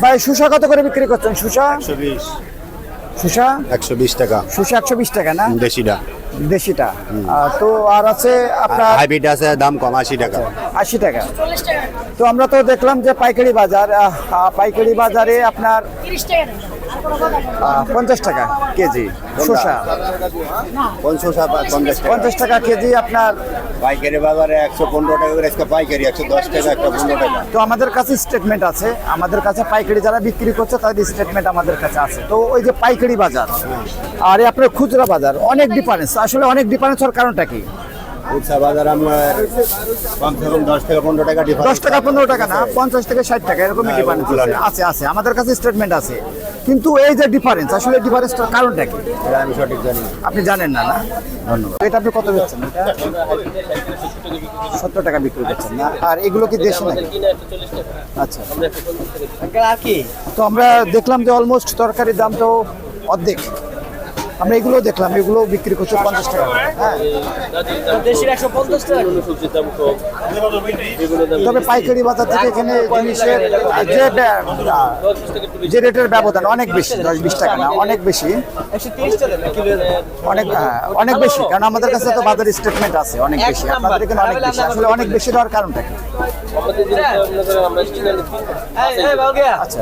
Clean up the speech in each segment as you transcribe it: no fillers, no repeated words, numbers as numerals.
ভাই শসা কত করে বিক্রি করছেন? শসা 120 শসা 120 টাকা শসা 120 টাকা না, দেশিটা। দেশিটা। তো আর আছে আপনার হাইব্রিড আছে, দাম কম 80 টাকা। 80 টাকা। তো আমরা তো দেখলাম যে পাইকারি বাজার, পাইকারি বাজারে আপনার 50 টাকা কেজি শসা, 50 টাকা কেজি আপনার। পাইকারি বাজারে 115 টাকা করে, আজকে পাইকারি 110 টাকা, একটা 15 টাকা। তো আমাদের কাছে স্টেটমেন্ট আছে, আমাদের কাছে পাইকারি যারা বিক্রি করছে তাদের স্টেটমেন্ট আমাদের কাছে আছে। তো ওই যে পাইকারি বাজার আর এই আপনার খুচরা বাজার অনেক ডিফারেন্স, আসলে অনেক ডিফারেন্স হওয়ার কারণটা কি? খুচরা বাজার আমরা কমসে কম 10 থেকে 15 টাকা ডিফারেন্স। 10 টাকা 15 টাকা না, 50 থেকে 60 টাকা এরকমই ডিফারেন্স আছে। আছে আমাদের কাছে স্টেটমেন্ট আছে, কিন্তু এই যে ডিফারেন্স, আসলে ডিফারেন্সটার কারণটা কি এটা আমি সঠিক জানি না। আপনি জানেন না? না, ধন্যবাদ। এটা আপনি কত বেচছেন? এটা 70 টাকা বিক্রি করছেন না? আর এগুলো কি দেশি নাকি? আচ্ছা। তো আমরা দেখলাম যে অলমোস্ট তরকারির দাম তো অর্ধেক। আমরা এগুলো দেখলাম, এগুলো বিক্রি করছে 50 টাকা। হ্যাঁ, তবে পাইকারি বাজার থেকে এখানে জিনিসের যে রেটের ব্যবধান অনেক বেশি, 10-20 টাকা না, অনেক বেশি, অনেক বেশি। কারণ আমাদের কাছে তো বাজার স্টেটমেন্ট আছে অনেক বেশি, আপনাদের এখানে অনেক বেশি। আসলে অনেক বেশি দেওয়ার কারণটা কি? আচ্ছা,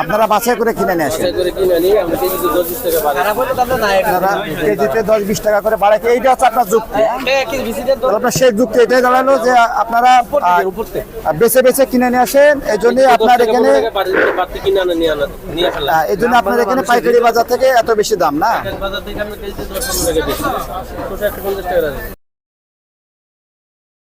আপনারা বাছাই করে কিনে নিয়ে আসেন, আপনারা কেজিতে 10-20 টাকা করে বাড়ায়। এইটা হচ্ছে আপনার যুক্তি, আপনার সেই যুক্তি এটাই দাঁড়ালো যে আপনারা বেছে বেছে কিনে নিয়ে আসেন। এই জন্য আপনার এখানে, এই জন্য আপনার এখানে পাইকারি বাজার থেকে এত বেশি দাম না।